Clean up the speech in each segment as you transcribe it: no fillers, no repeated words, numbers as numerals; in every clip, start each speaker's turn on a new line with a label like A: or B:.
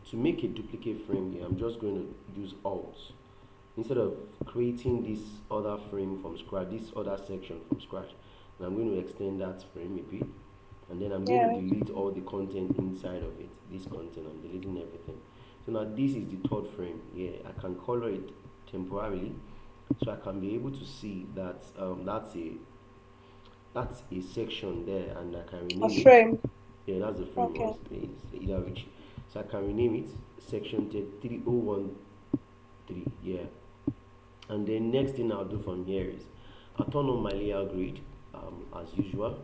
A: to make a duplicate frame here, I'm just going to use Alt instead of creating this other frame from scratch, this other section from scratch. And I'm going to extend that frame a bit, and then I'm going to
B: Yes.
A: delete all the content inside of it. This content, I'm deleting everything. So now this is the third frame. Yeah, I can color it temporarily, so I can be able to see that that's a section there, and I can
B: A
A: rename it.
B: frame.
A: Yeah, that's the frame
B: Okay.
A: was either which. So I can rename it section 3013. Yeah, and then next thing I'll do from here is I'll turn on my layout grid as usual,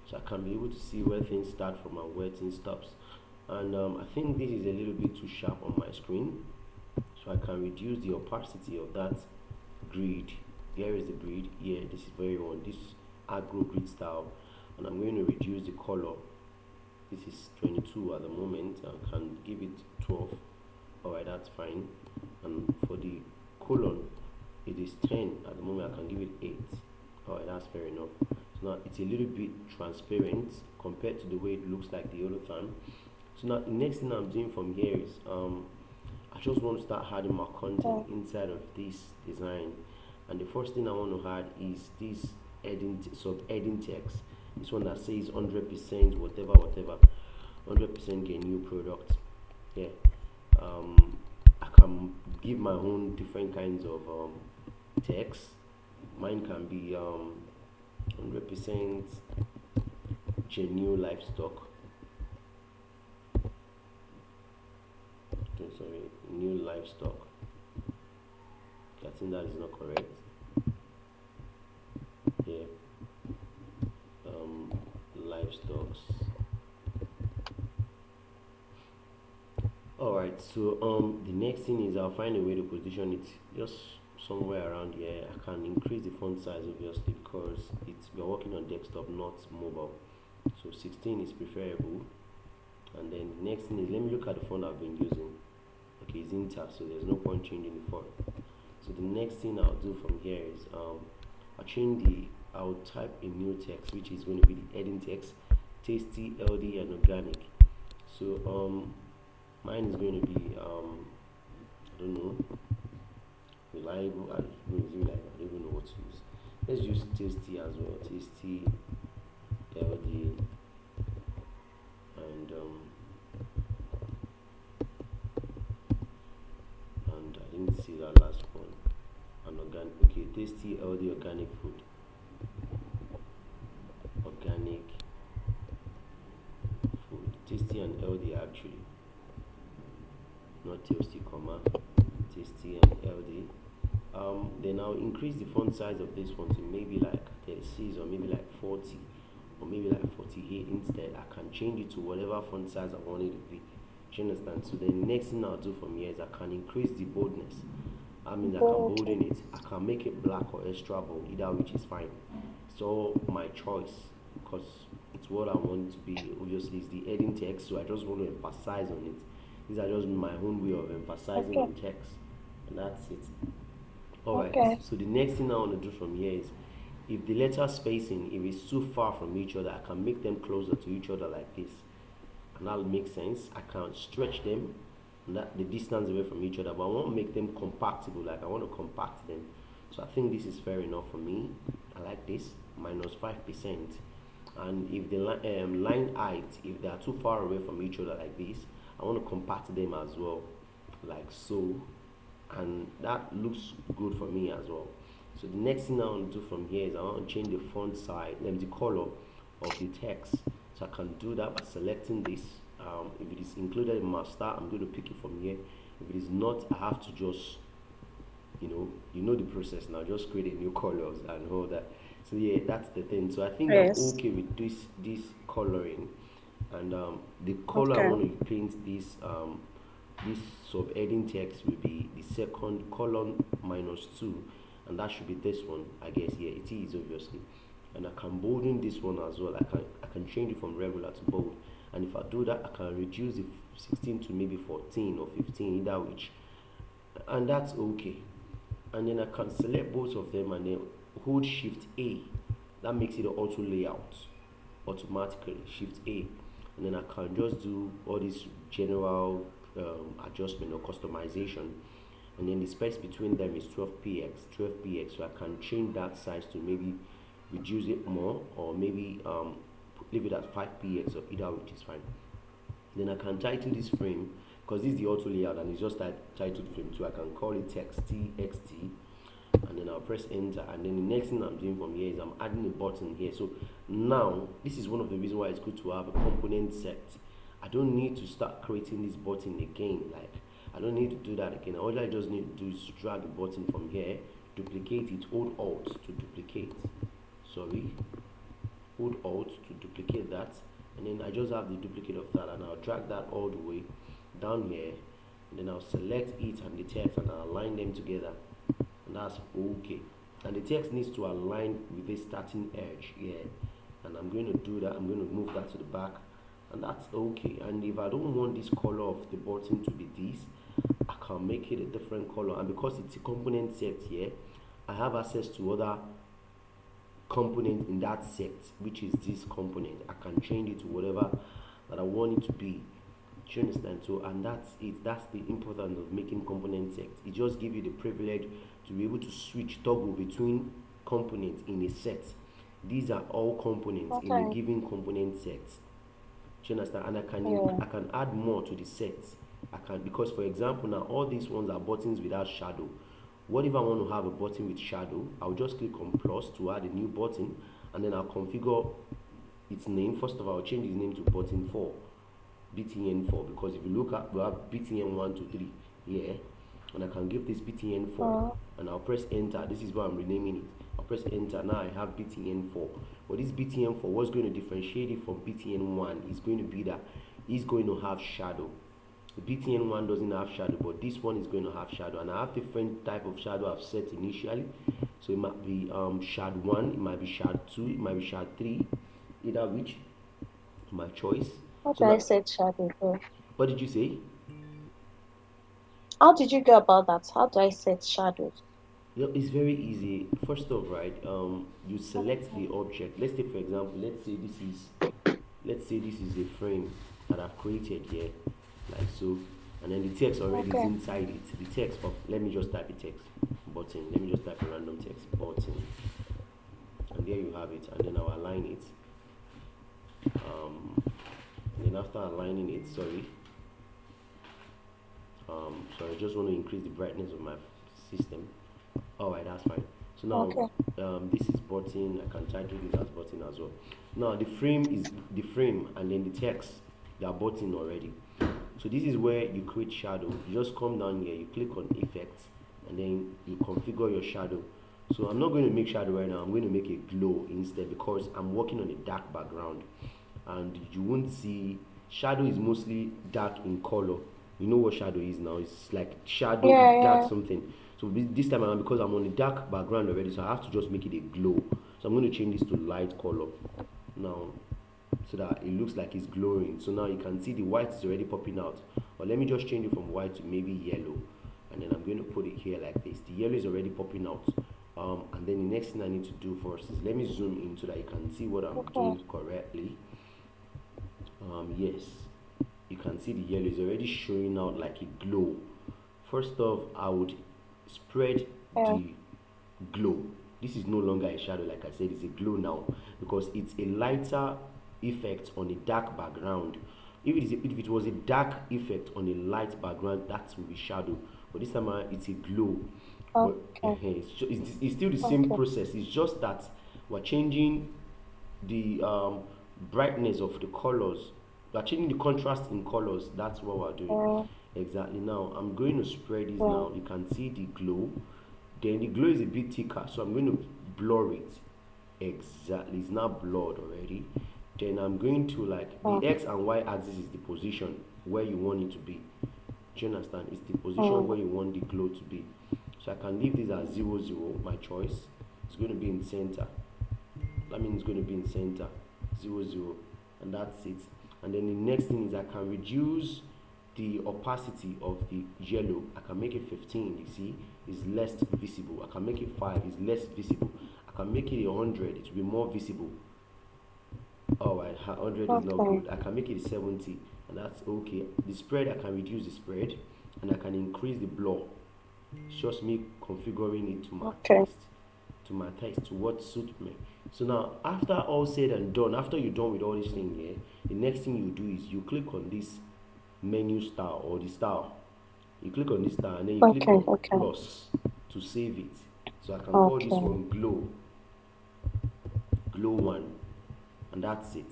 A: so I can be able to see where things start from and where things stops. And I think this is a little bit too sharp on my screen, so I can reduce the opacity of that grid. Here is the grid. Yeah, this is very one. This agro grid style, and I'm going to reduce the color. This is 22 at the moment. I can give it 12. Alright, that's fine. And for the colon, it is 10 at the moment. I can give it 8. Alright, that's fair enough. So now it's a little bit transparent compared to the way it looks like the other time. So now the next thing I'm doing from here is I just want to start adding more content
B: Oh,
A: inside of this design. And the first thing I want to add is this heading text. This one that says 100% whatever whatever, 100% get new product. Yeah. I can give my own different kinds of text. Mine can be 100% genuine livestock. Okay, sorry, new livestock. Okay, I think that is not correct. Yeah, livestock. Alright, so the next thing is I'll find a way to position it just somewhere around here. I can increase the font size obviously because we're working on desktop, not mobile. So 16 is preferable. And then the next thing is let me look at the font I've been using. Okay, it's Inter, so there's no point changing the font. So the next thing I'll do from here is I'll type a new text which is going to be the heading text, tasty, healthy, and organic. So mine is going to be I don't know, reliable. I don't know, is it reliable? I don't even know what to use. Let's use tasty as well. Tasty, healthy, and and I didn't see that last one. And organic. Okay, tasty, healthy, organic food. Organic food. Tasty and healthy actually. Not tasty, comma. Tasty and healthy. Then I'll increase the font size of this one to maybe like 36 or maybe like 40 or maybe like 48 instead. I can change it to whatever font size I want it to be. Do you understand? So the next thing I'll do from here is I can increase the boldness. I mean, I can
B: bold.
A: bolden it. I can make it black or extra bold, either which is fine. So my choice, because it's what I want it to be. Obviously, it's the heading text, so I just want to emphasize on it. These are just my own way of emphasizing
B: Okay.
A: on text, and that's it. All right.
B: Okay.
A: So the next thing I want to do from here is, if the letter spacing, if it's too far from each other, I can make them closer to each other like this, and that'll make sense. I can stretch them, and that the distance away from each other, but I want to make them compactable. Like I want to compact them. So I think this is fair enough for me. I like this minus 5%. And if the line height, if they are too far away from each other like this, I want to compact them as well, like so, and that looks good for me as well. So the next thing I want to do from here is I want to change the font size and the color of the text. So I can do that by selecting this. If it is included in master, I'm going to pick it from here. If it is not, I have to just, the process now. Just create a new colors and all that. So yeah, that's the thing. So I think I'm
B: Yes.
A: okay with this coloring, and the color I
B: Okay.
A: want to paint this subheading text will be the second column minus two, and that should be this one. I guess yeah, it is obviously, and I can bolden this one as well. I can change it from regular to bold, and if I do that, I can reduce the 16 to maybe 14 or 15, either which, and that's okay. And then I can select both of them and then hold shift A. That makes it an auto layout automatically, shift A, and then I can just do all this general adjustment or customization, and then the space between them is 12 px, so I can change that size to maybe reduce it more, or maybe leave it at 5 px, or either which is fine. Then I can title this frame, because this is the auto layout and it's just that titled frame, so I can call it text txt, and then I'll press enter, and then the next thing I'm doing from here is I'm adding a button here. So now this is one of the reasons why it's good to have a component set. I don't need to start creating this button again, like I don't need to do that again. All I just need to do is drag the button from here, duplicate it, hold alt to duplicate, sorry, hold alt to duplicate that, and then I just have the duplicate of that, and I'll drag that all the way down here, and then I'll select it and the text, and I'll align them together, and that's okay. And the text needs to align with this starting edge here, and I'm going to do that. I'm going to move that to the back, and that's okay. And if I don't want this color of the button to be this, I can make it a different color, and because it's a component set here, I have access to other component in that set, which is this component. I can change it to whatever that I want it to be. Do you understand? So, and that's it. That's the importance of making component set. It just gives you the privilege to be able to switch, toggle between components in a set. These are all components in a
B: Okay.
A: given component set. Do you understand? And
B: Yeah.
A: I can add more to the sets. I can, because for example now all these ones are buttons without shadow. What if I want to have a button with shadow? I'll just click on plus to add a new button, and then I'll configure its name. First of all, I'll change its name to button 4, BTN4, because if you look at, we have BTN 1 2 3 here, and I can give this BTN4,
B: Uh,
A: and I'll press enter. This is why I'm renaming it. I'll press enter. Now I have BTN4. But this BTN4, what's going to differentiate it from BTN1 is going to be that it's going to have shadow. The BTN1 doesn't have shadow, but this one is going to have shadow, and I have different type of shadow I've set initially. So it might be shad 1, it might be shad 2, it might be shad 3, either which, my choice.
B: how
A: So
B: do I
A: now,
B: set shadow though?
A: what did you say?
B: How did you go about that? How do I set shadows?
A: Yeah, it's very easy. First off, right, you select
B: Okay.
A: the object. Let's say, for example, let's say this is a frame that I've created here, like so, and then the text already is
B: Okay.
A: inside it. The text of, let me just type a text button. Let me just type a random text button, and there you have it. And then I'll align it. Um, and then after aligning it, sorry, I just want to increase the brightness of my system. All right, that's fine. So
B: Okay.
A: now this is button. I can title this as button as well. Now the frame is the frame, and then the text, they are button already. So this is where you create shadow. You just come down here, you click on effects, and then you configure your shadow. So I'm not going to make shadow right now. I'm going to make a glow instead, because I'm working on a dark background, and you won't see shadow is mostly dark in color. You know what shadow is now? It's like shadow is
B: Yeah,
A: dark
B: yeah.
A: something. So this time around, because I'm on a dark background already, so I have to just make it a glow. So I'm going to change this to light color now, so that it looks like it's glowing. So now you can see the white is already popping out. Or let me just change it from white to maybe yellow, and then I'm going to put it here like this. The yellow is already popping out. And then the next thing I need to do first is, let me zoom in so that you can see what I'm
B: Okay.
A: doing correctly. Yes, you can see the yellow is already showing out like a glow. First off, I would spread
B: Yeah.
A: the glow. This is no longer a shadow, like I said, it's a glow now, because it's a lighter effect on a dark background. If it was a dark effect on a light background, that will be shadow. But this time it's a glow. But
B: Okay.
A: it's still the same
B: Okay.
A: process. It's just that we're changing the brightness of the colors. We're changing the contrast in colors. That's what we're doing.
B: Uh,
A: Exactly. Now I'm going to spread this.
B: yeah.
A: Now you can see the glow. Then the glow is a bit thicker, so I'm going to blur it. Exactly, it's not blurred already. Then I'm going to, like,
B: Uh,
A: the x and y axis is the position where you want it to be. Do you understand? It's the position
B: mm,
A: where you want the glow to be. So I can leave this as 0 0, my choice. It's going to be in center. That means it's going to be in center, 0 0, and that's it. And then the next thing is, I can reduce the opacity of the yellow. I can make it 15, you see, is less visible. I can make it 5, is less visible. I can make it 100, it will be more visible. All right, 100 is not
B: okay.
A: good. I can make it 70. and that's okay. The spread, I can reduce the spread, and I can increase the blur. It's just me configuring it
B: Okay.
A: to my taste, to what suits me. So now, after all said and done, after you're done with all these things here, the next thing you do is you click on this menu star or the star. You click on this star and then you click
B: Okay.
A: on
B: Okay.
A: plus to save it. So I can call this
B: Okay.
A: one glow one, and that's it.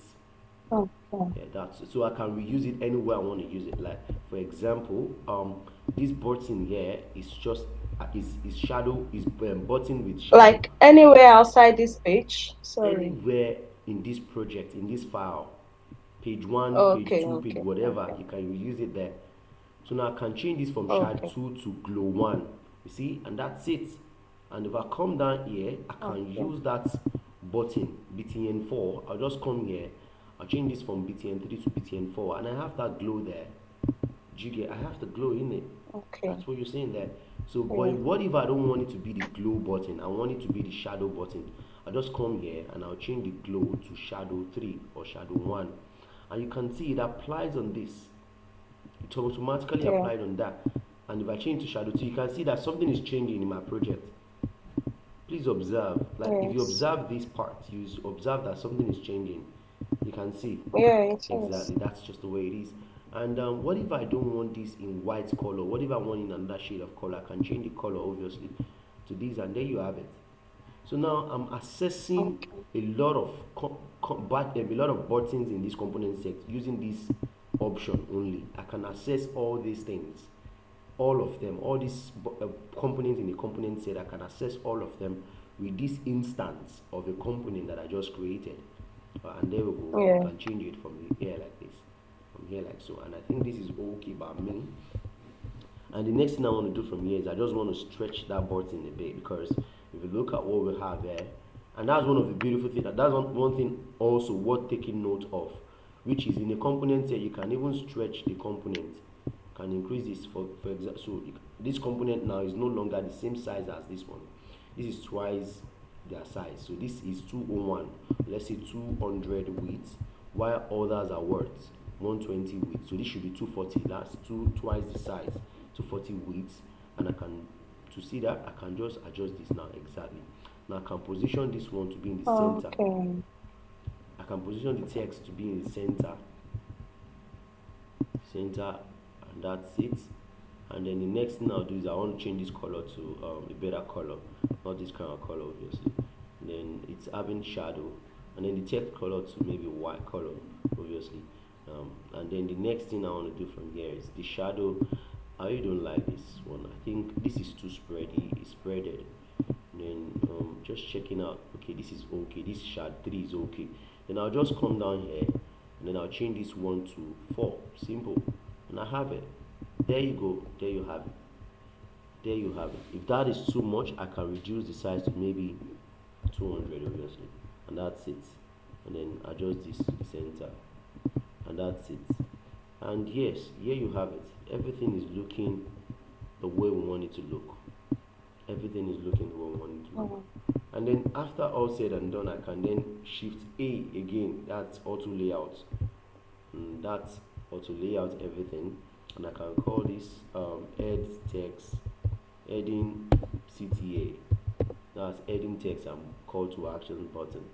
B: Okay.
A: Yeah, that's it. So I can reuse it anywhere I want to use it. Like for example, this button here is just is shadow is button with shadow.
B: Like anywhere outside this page. Sorry.
A: Anywhere in this project, in this file, page one, page
B: Okay.
A: two, page
B: Okay.
A: whatever,
B: Okay.
A: you can reuse it there. So now I can change this from shade
B: Okay.
A: 2 to glow 1. You see, and that's it. And if I come down here, I can
B: Okay.
A: use that button BTN 4. I'll just come here, I'll change this from BTN 3 to BTN 4, and I have that glow there. Do you get? I have the glow in it.
B: Okay.
A: That's what you're saying there. So, but
B: Yeah.
A: what if I don't want it to be the glow button? I want it to be the shadow button. I'll just come here and I'll change the glow to shadow 3 or shadow 1. And you can see it applies on this. It automatically
B: Yeah.
A: applied on that. And if I change to shadow 2, you can see that something is changing in my project. Please observe. Like if you
B: Yes.
A: observe this part, you observe that something is changing. You can see.
B: Yeah. It is.
A: Exactly, that's just the way it is. And what if I don't want this in white color? What if I want it in another shade of color? I can change the color obviously to this, and there you have it. So now I'm accessing
B: Okay.
A: a lot of a lot of buttons in this component set using this option only. I can access all these things, all of them, all these components in the component set. I can access all of them with this instance of a component that I just created. And there we go. You
B: Yeah.
A: can change it from here like this, from here like so. And I think this is okay by me. And the next thing I want to do from here is I just want to stretch that button a bit, because if you look at what we have here, and that's one of the beautiful things. That's one thing also worth taking note of, which is in the component here you can even stretch the component. Can increase this for example. So this component now is no longer the same size as this one. This is twice their size. So this is 201. Let's say 200 width, while others are worth 120 width. So this should be 240. That's twice the size. 240 width, and I can to see that I can just adjust this now exactly. Now I can position this one to be in the center.
B: Okay.
A: I can position the text to be in the center, and that's it. And then the next thing I'll do is I want to change this color to a better color, not this kind of color obviously. And then it's having shadow, and then the text color to maybe white color obviously. And then the next thing I want to do from here is the shadow. I don't like this one. I think this is too spready. It's spreaded. And then just checking out. Okay, this is okay. This shade 3 is okay. Then I'll just come down here, and then I'll change this one to 4. Simple, and I have it. There you go. There you have it. There you have it. If that is too much, I can reduce the size to maybe 200 obviously, and that's it. And then adjust this center, and that's it. And yes, here you have it. Everything is looking the way we want it to look. Everything is looking the way we want it to look.
B: Mm.
A: And then after all said and done, I can then shift A again. That's auto layout. That's auto layout everything. And I can call this add text, adding CTA. That's adding text and call to action button.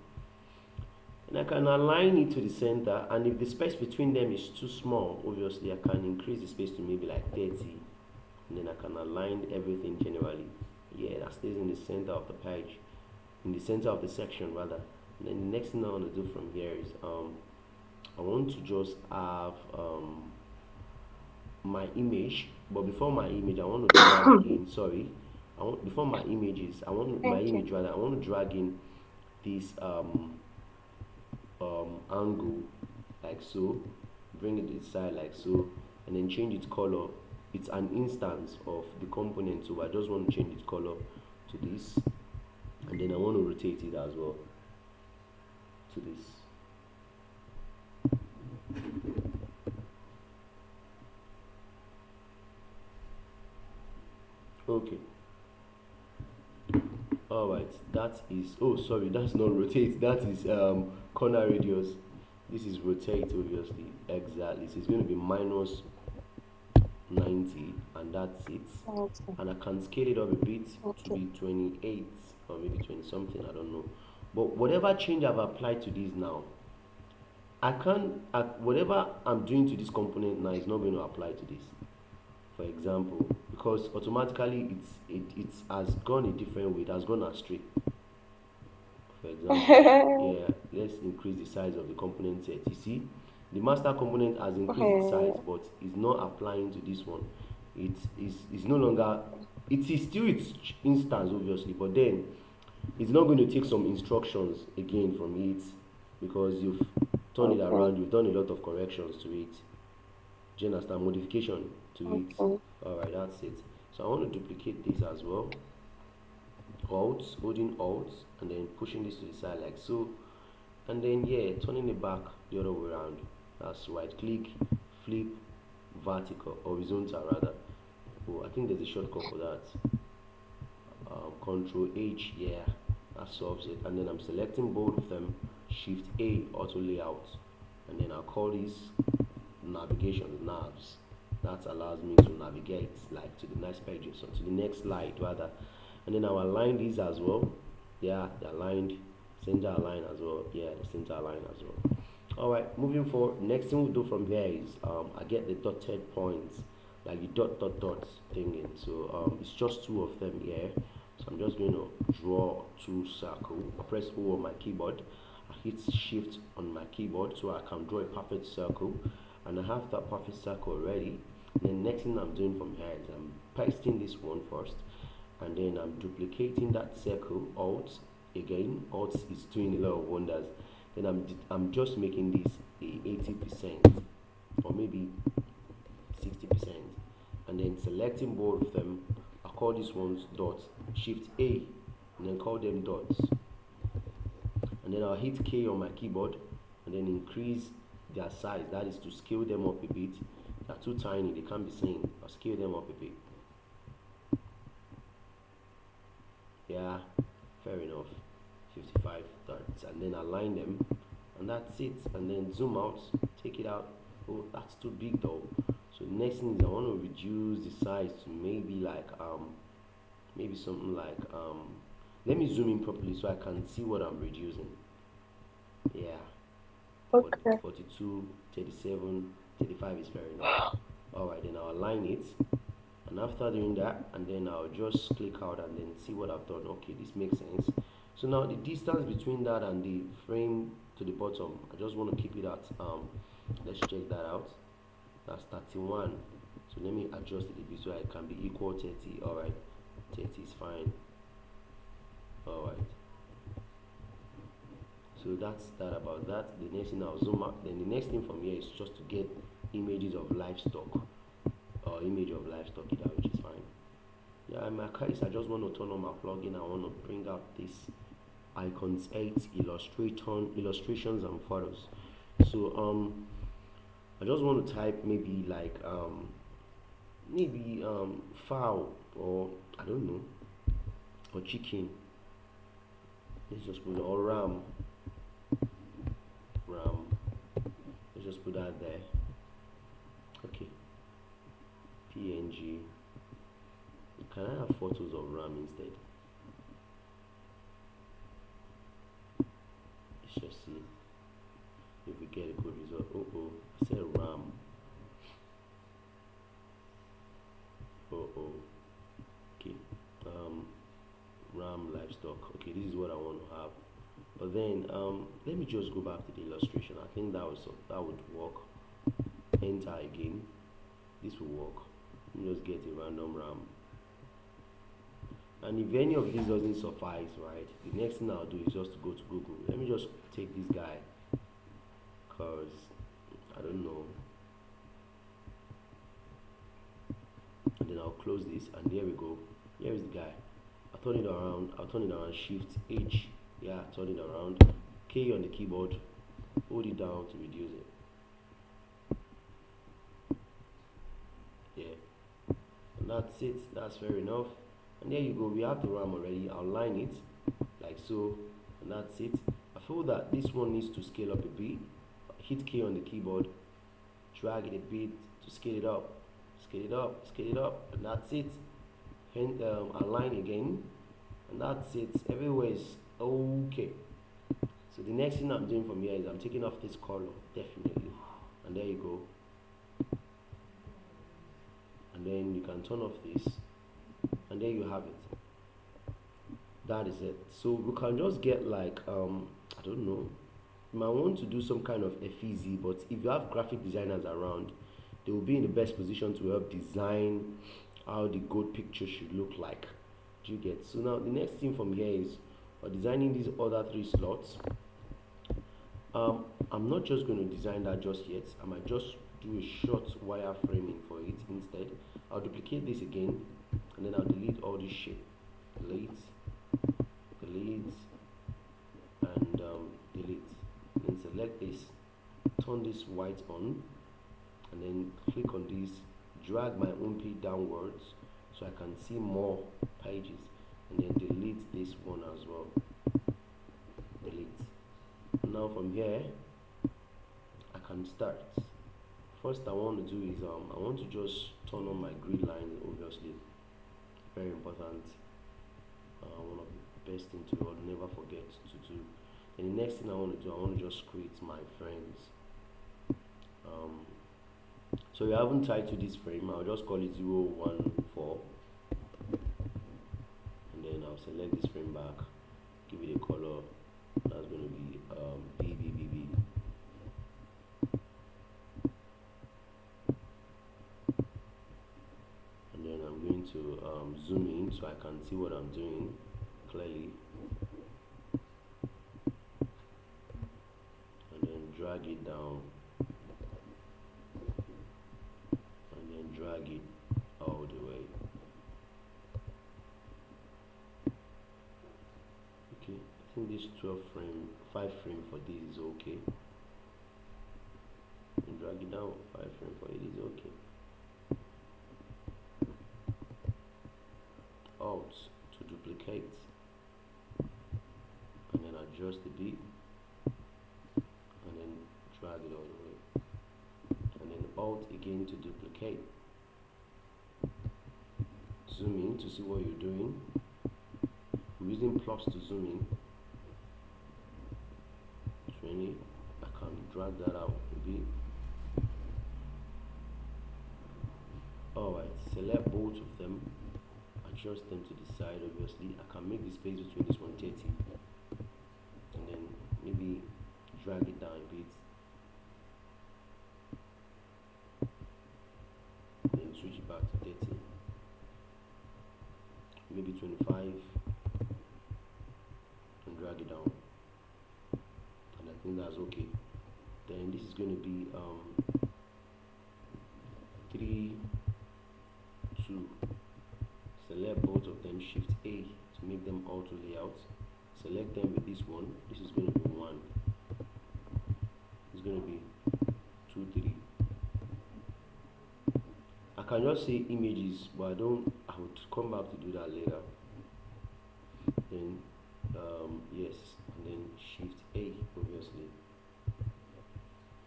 A: And I can align it to the center, and if the space between them is too small, obviously I can increase the space to maybe like 30, and then I can align everything generally. Yeah, that stays in the center of the page, in the center of the section rather. And then the next thing I want to do from here is I want to just have my image, but before my image I want to drag in, sorry, before my images, my
B: Thank you.
A: image rather, I want to drag in this angle like so, bring it to the side like so, and then change its color. It's an instance of the component, so I just want to change its color to this, and then I want to rotate it as well to this. Okay, all right, that is, oh sorry, that's not rotate, that is corner radius. this is rotate, obviously. Exactly. So it's going to be minus 90, and that's it.
B: Okay.
A: And I can scale it up a bit to
B: Okay.
A: be 28 or maybe 20 something, I don't know. But whatever change I've applied to this now, I can't, whatever I'm doing to this component now is not going to apply to this, for example, because automatically it has gone a different way, it has gone astray. For example, yeah, let's increase the size of the component set. You see, the master component has increased its size,
B: Okay.
A: but is not applying to this one. It is no longer, it is still its instance, obviously, but then it's not going to take some instructions again from it, because you've turned it
B: Okay.
A: around, you've done a lot of corrections to it. Do you understand? Modification to it.
B: Okay.
A: Alright, that's it. So I want to duplicate this as well. Alt, holding Alt, and then pushing this to the side like so, and then yeah, turning it back the other way around. That's right click, flip, vertical, horizontal rather. Oh, I think there's a shortcut for that. Control H, yeah, that solves it. And then I'm selecting both of them, Shift A, auto layout, and then I'll call this navigation, navs. That allows me to navigate like to the next pages or to the next slide rather. And then I'll align these as well. Yeah, they're aligned, center align as well. Yeah, the center align as well. All right, moving forward, next thing we'll do from here is I get the dotted points, like the dot thingy. So it's just two of them here. So I'm just going to draw two circles. I press O on my keyboard. I hit Shift on my keyboard so I can draw a perfect circle, and I have that perfect circle already. And then next thing I'm doing from here is I'm pasting this one first, and then I'm duplicating that circle. Alt again. Alt is doing a lot of wonders. Then I'm just making this a 80% or maybe 60%, and then selecting both of them. I call these ones dots. Shift A, and then call them dots. And then I'll hit K on my keyboard, and then increase their size. That is to scale them up a bit. They're too tiny, they can't be seen. I'll scale them up a bit. Yeah, fair enough. 55 dots, and then align them, and that's it. And then zoom out, take it out. Oh, that's too big though. So next thing is I want to reduce the size to maybe like maybe something like let me zoom in properly so I can see what I'm reducing. Yeah,
B: Okay.
A: 42, 37, 35 is fair enough. Alright, then I'll align it, and after doing that, and then I'll just click out and then see what I've done. Okay, this makes sense. So now the distance between that and the frame to the bottom, I just want to keep it at let's check that out. That's 31. So let me adjust it a bit so it can be equal 30. Alright, 30 is fine. Alright, so that's that about that. The next thing I'll zoom out. Then the next thing from here is just to get images of livestock, or image of livestock either, which is fine. Yeah, in my case I just want to turn on my plugin. I want to bring out this icons 8 illustrations and photos. So I just want to type maybe like maybe fowl, or I don't know, or chicken. Let's just put, or ram. Let's just put that there. Okay, PNG. Can I have photos of ram instead? Let's just see if we get a good result. Oh, I said ram. Oh, okay. Ram livestock. Okay, this is what I want to have. But then let me just go back to the illustration. I think that would work. Enter again. This will work. Let me just get a random ram. And if any of these doesn't suffice, right, the next thing I'll do is just to go to Google. Let me just take this guy, because I don't know. And then I'll close this, and there we go. Here is the guy. I'll turn it around, Shift H. Yeah, turn it around. K on the keyboard, hold it down to reduce it. Yeah. And that's it. That's fair enough. And there you go. We have the RAM already. I'll line it like so, and that's it. I feel that this one needs to scale up a bit. hit K on the keyboard, drag it a bit to scale it up, scale it up, scale it up, and that's it. Align again, and that's it. Everywhere is okay. So the next thing I'm doing from here is I'm taking off this color, definitely, and there you go. And then you can turn off this, and there you have it. That is it. So we can just get like I don't know, you might want to do some kind of FEZ, but if you have graphic designers around, they will be in the best position to help design how the goat picture should look like. Do you get? So now the next thing from here is designing these other three slots. I'm not just going to design that just yet. I might just do a short wireframing for it instead. I'll duplicate this again, and then I'll delete all this shit. Delete, delete, and delete. Then select this, turn this white on, and then click on this, drag my home page downwards so I can see more pages, and then delete this one as well. Delete. Now from here I can start. First I want to do is I want to just turn on my grid line, obviously very important, one of the best things to do, I'll never forget to do. And the next thing I want to do, I want to just create my frames. So we haven't titled this frame, I'll just call it 014, and then I'll select this frame back, give it a color. That's going to be BBBB. And then I'm going to zoom in so I can see what I'm doing clearly. And then drag it down. And then drag it all the way. Okay, I think this 5 frame for this is okay. And drag it down, 5 frame for it is okay. Alt to duplicate, and then adjust a bit, and then drag it all the way, and then Alt again to duplicate. Zoom in to see what you're doing. I'm using plus to zoom in. 20. I can drag that out a bit. Alright, select both of them, adjust them to the side. Obviously I can make the space between this 130, and then maybe drag it down a bit, and then switch it back to 30, maybe 25, and drag it down, and I think that's okay. Then this is going to be 3, 2. Select both of them, shift A to make them auto layout. Select them with this one. This is going to be 1. It's going to be 2, 3. I can just say images, but I would come back to do that later. Then yes, and then shift A, obviously,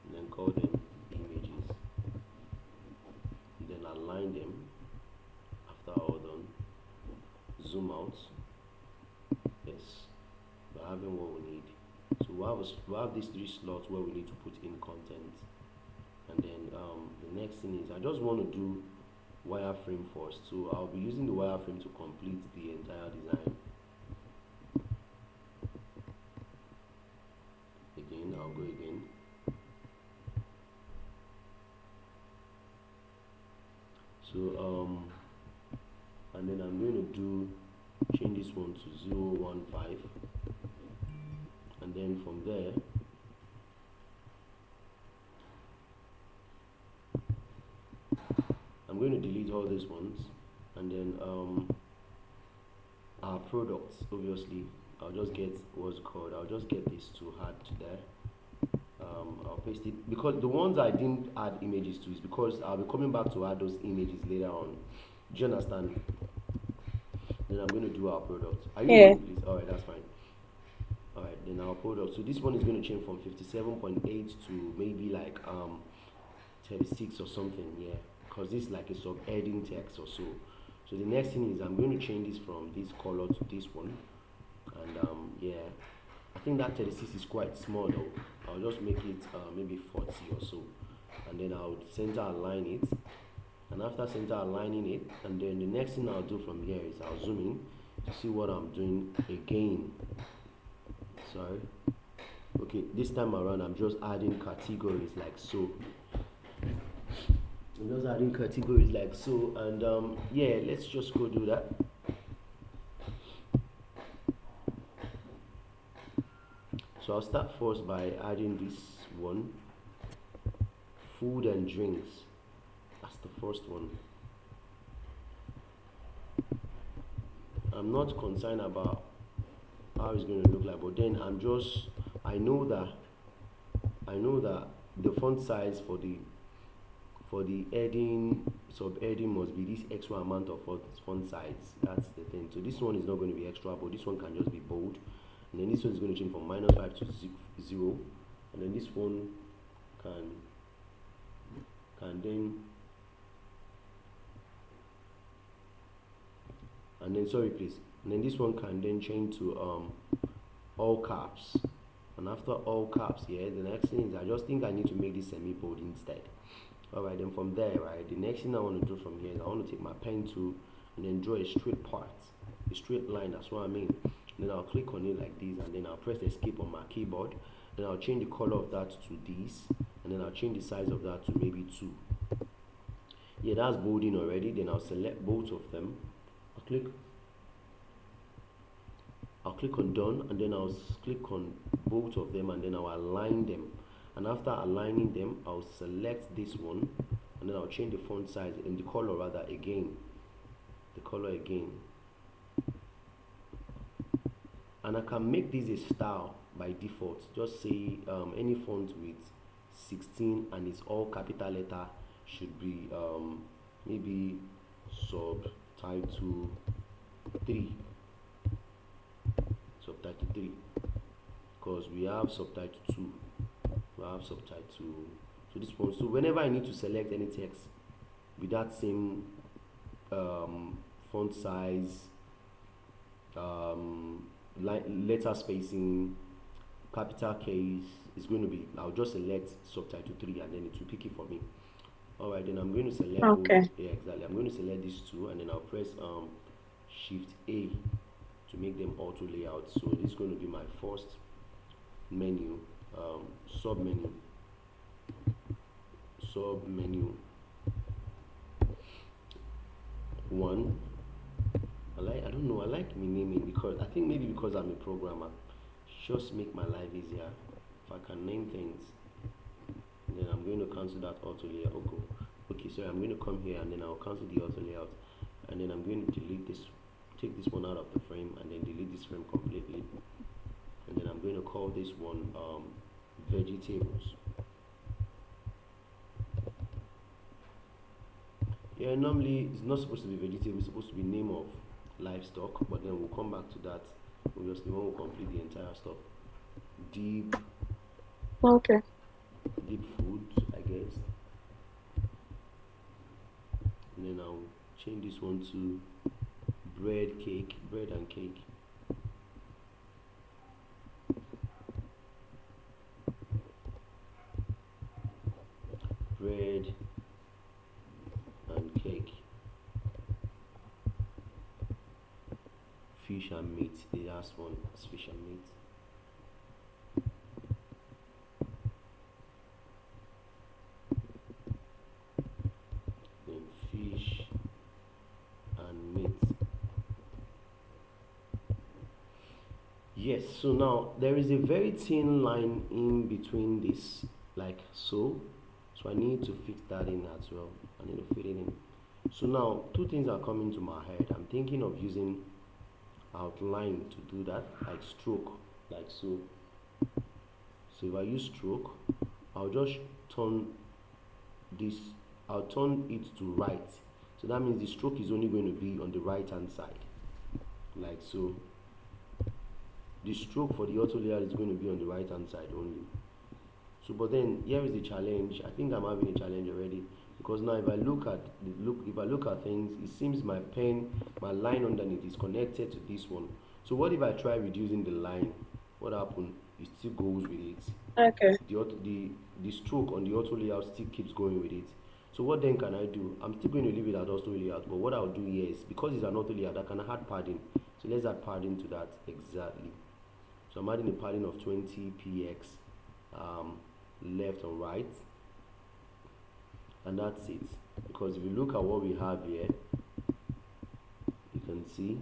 A: and then call them images, and then align them. After all done, zoom out. Yes, we're having what we need. So we have these 3 slots where we need to put in content, and then the next thing is I just want to do wireframe first. So I'll be using the wireframe to complete the entire design. Again, I'll go again. So and then I'm going to change this one to 015, and then from there I'm going to delete all these ones, and then our products, obviously I'll just get what's called, I'll just get this to add to there. I'll paste it, because the ones I didn't add images to is because I'll be coming back to add those images later on. Do you understand? Then I'm going to do our product. Are you ready, please? Alright, that's fine. All right, then I'll pull it up. So this one is going to change from 57.8 to maybe like 36 or something, yeah, because this is like a subheading text or so. So the next thing is I'm going to change this from this color to this one, and yeah, I think that 36 is quite small though. I'll just make it maybe 40 or so, and then I'll center align it. And after center aligning it, and then the next thing I'll do from here is I'll zoom in to see what I'm doing again. Sorry. Okay, this time around I'm just adding categories like so. I'm just adding categories like so, and yeah, let's just go do that. So I'll start first by adding this one, food and drinks. That's the first one. I'm not concerned about how it's going to look like, but then I know that the font size for the heading subheading must be this extra amount of font size. That's the thing. So this one is not going to be extra, but this one can just be bold, and then this one is going to change from -5 to 0, and then this one can then, and then sorry please, and then this one can then change to all caps. And after all caps, yeah, the next thing is I just think I need to make this semi-bold instead. Alright, then from there, right, the next thing I want to do from here is I want to take my pen tool and then draw a straight part, a straight line, that's what I mean. And then I'll click on it like this, and then I'll press escape on my keyboard. Then I'll change the color of that to this, and then I'll change the size of that to maybe 2. Yeah, that's bolding already. Then I'll select both of them. I'll click on done, and then I'll click on both of them, and then I'll align them. And after aligning them, I'll select this one, and then I'll change the font size and the color rather again. The color again. And I can make this a style by default. Just say any font with 16 and it's all capital letter should be maybe subtitle 3. Subtitle 3, because we have subtitle 2, we have subtitle. So this one, so whenever I need to select any text with that same font size, letter spacing, capital case, is going to be, I'll just select subtitle 3 and then it will pick it for me. Alright, then I'm going to select both. Yeah, exactly. I'm going to select these two, and then I'll press Shift A to make them auto layout. So this is going to be my first menu, sub menu 1. I don't know, I like renaming because I think maybe because I'm a programmer, just make my life easier if I can name things. And then I'm going to cancel that auto layout. Okay, sorry, I'm going to come here and then I'll cancel the auto layout, and then I'm going to delete this, take this one out of the frame, and then delete this frame completely. And then I'm going to call this one vegetables. Yeah, normally it's not supposed to be vegetables, it's supposed to be name of livestock, but then we'll come back to that obviously when we complete the entire stuff. Deep food, I guess. And then I'll change this one to bread and cake. Bread and cake. Fish and meat, the last one is fish and meat. Then fish and meat. Yes, so now there is a very thin line in between this, like so. So I need to fix that in as well. I need to fit it in. So now two things are coming to my head. I'm thinking of using outline to do that, like stroke, like so. So if I use stroke, I'll just turn this, I'll turn it to right. So that means the stroke is only going to be on the right hand side, like so. the stroke for the auto layout is going to be on the right hand side only. So, but then here is the challenge. I think I'm having a challenge already, because now if I look at if I look at things, it seems my pen, my line underneath is connected to this one. So what if I try reducing the line? What happens? It still goes with it.
B: Okay.
A: The stroke on the auto layout still keeps going with it. So what then can I do? I'm still going to leave it as auto layout, but what I'll do here is, because it's an auto layout, I can add padding. So let's add padding to that exactly. So I'm adding a padding of 20 px, left and right, and that's it. Because if you look at what we have here, you can see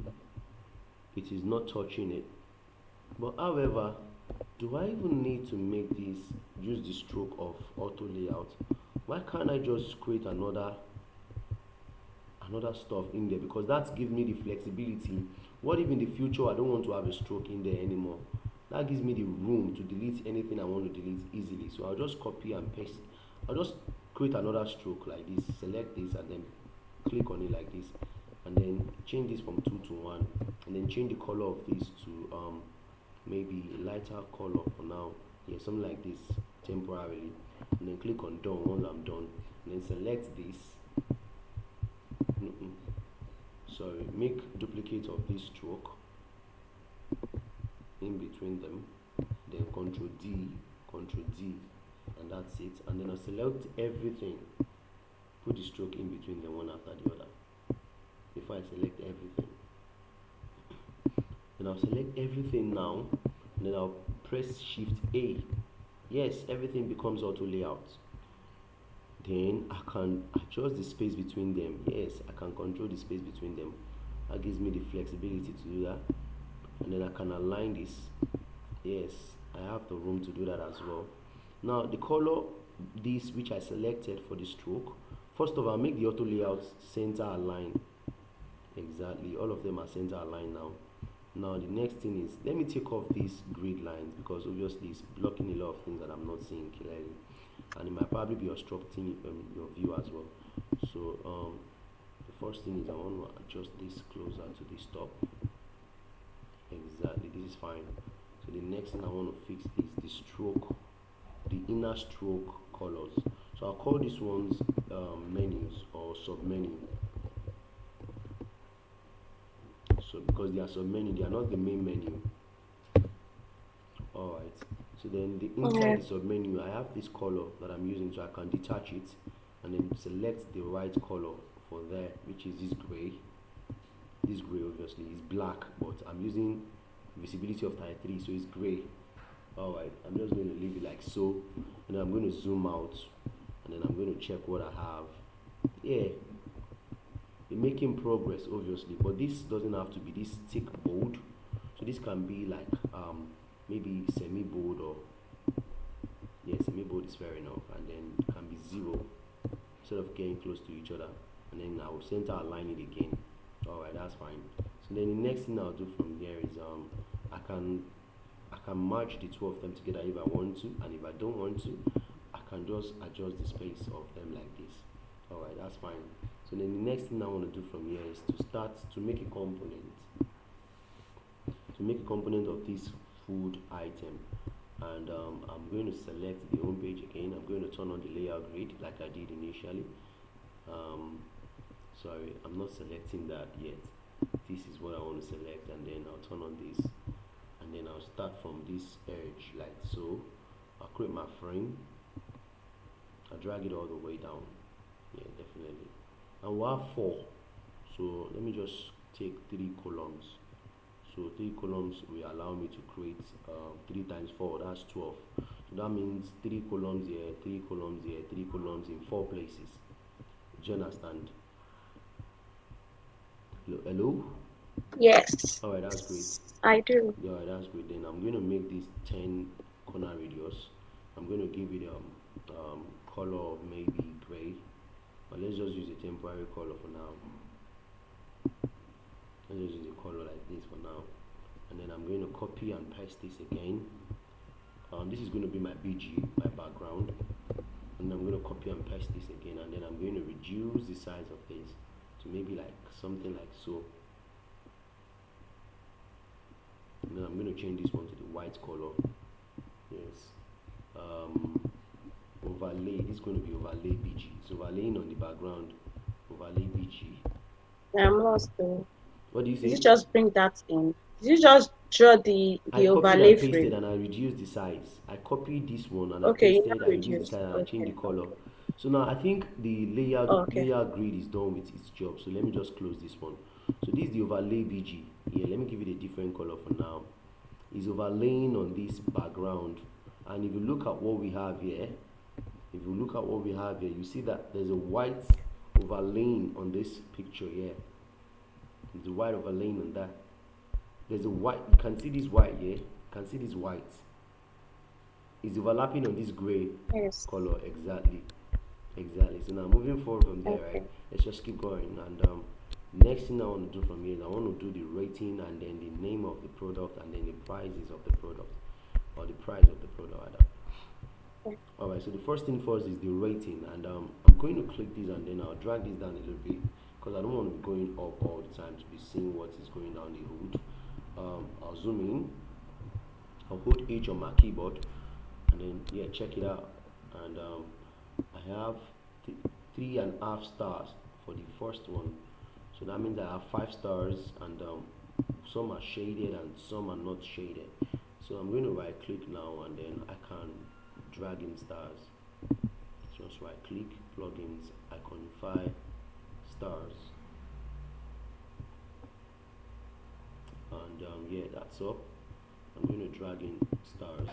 A: it is not touching it. But however, do I even need to make this use the stroke of auto layout? Why can't I just create another stuff in there? Because that gives me the flexibility. What if in the future I don't want to have a stroke in there anymore? That gives me the room to delete anything I want to delete easily. So I'll just copy and paste. I'll just create another stroke like this, select this, and then click on it like this, and then change this from 2 to 1, and then change the color of this to maybe lighter color for now. Yeah, something like this temporarily, and then click on done once I'm done, and then select this. Sorry, make duplicate of this stroke in between them, then Ctrl D, and that's it. And then I'll select everything, put the stroke in between them one after the other. Before I select everything, then I'll select everything now, and then I'll press Shift A. Yes, everything becomes auto layout. Then I can adjust the space between them. Yes, I can control the space between them. That gives me the flexibility to do that. And then I can align this. Yes, I have the room to do that as well. Now the color, this which I selected for the stroke, first of all, make the auto layout center align. Exactly, all of them are center aligned now. Now the next thing is, let me take off these grid lines, because obviously it's blocking a lot of things that I'm not seeing clearly, and it might probably be obstructing your view as well. So the first thing is, I want to adjust this closer to this top. Exactly, this is fine. So the next thing I want to fix is the stroke, the inner stroke colors. So I'll call these ones menus or sub menu. So because they are sub menu, they are not the main menu. Alright, so then the inside the sub menu, I have this color that I'm using, so I can detach it and then select the right color for there, which is this gray. This gray obviously is black, but I'm using visibility of tier 3, so it's gray. Alright, I'm just going to leave it like so, and I'm going to zoom out, and then I'm going to check what I have. Yeah, we're making progress obviously, but this doesn't have to be this thick bold. So this can be like maybe semi bold, or yeah, semi bold is fair enough, and then it can be 0 instead of getting close to each other, and then I will center align it again. Alright, that's fine. So then the next thing I'll do from here is I can merge the two of them together if I want to, and if I don't want to, I can just adjust the space of them like this. Alright, that's fine. So then the next thing I want to do from here is to start to make a component. To make a component of this food item, and I'm going to select the home page again. I'm going to turn on the layout grid like I did initially. Sorry, I'm not selecting that yet. This is what I want to select, and then I'll turn on this, and then I'll start from this edge like so. I'll create my frame, I'll drag it all the way down. Yeah, definitely. And we'll have 4, so let me just take 3 columns. So 3 columns will allow me to create 3 times 4, that's 12. So that means 3 columns here, 3 columns here, 3 columns in 4 places. Do you understand? Hello?
B: Yes,
A: Alright, that's great.
B: I do.
A: Yeah, that's great. Then I'm going to make this 10 corner radius. I'm going to give it color of maybe gray, but let's just use a temporary color for now. Let's just use a color like this for now, and then I'm going to copy and paste this again. This is going to be my BG, my background, and I'm going to copy and paste this again, and then I'm going to reduce the size of this to maybe like something like so. Now I'm going to change this one to the white color. Yes. Um, overlay. This is going to be overlay BG. So overlaying on the background. Overlay BG.
B: I'm lost though.
A: What do you
B: Did you
A: say?
B: just bring that in? Did you just draw
A: I
B: the
A: copied
B: overlay
A: and pasted
B: frame?
A: and I reduced the size. I copied this one and I
B: Okay, you
A: pasted,
B: now
A: I reduced the
B: reduced.
A: size and I changed
B: Okay,
A: the color.
B: okay,
A: So now I think the
B: okay,
A: layer grid is done with its job. So let me just close this one. So this is the overlay BG. Yeah, let me give it a different color for now. It's overlaying on this background. And if you look at what we have here, you see that there's a white overlaying on this picture here. There's a white overlaying on that. There's a white, you can see this white here. You can see this white. It's overlapping on this gray
B: yes,
A: color. Exactly. So now moving forward from there, right?
B: okay,
A: Let's just keep going. And next thing I want to do from here is I want to do the rating and then the name of the product and then the prices of the product, or the price of the product rather.
B: okay,
A: Alright, so the first thing first is the rating, and I'm going to click this and then I'll drag this down a little bit because I don't want to be going up all the time to be seeing what is going down the hood. I'll zoom in, I'll put H on my keyboard, and then yeah, check it out. And I have 3.5 stars for the first one, so that means I have 5 stars, and some are shaded and some are not shaded. So I'm going to right click now and then I can drag in stars. Just right click, plugins, iconify, stars, and yeah, that's up. I'm going to drag in stars.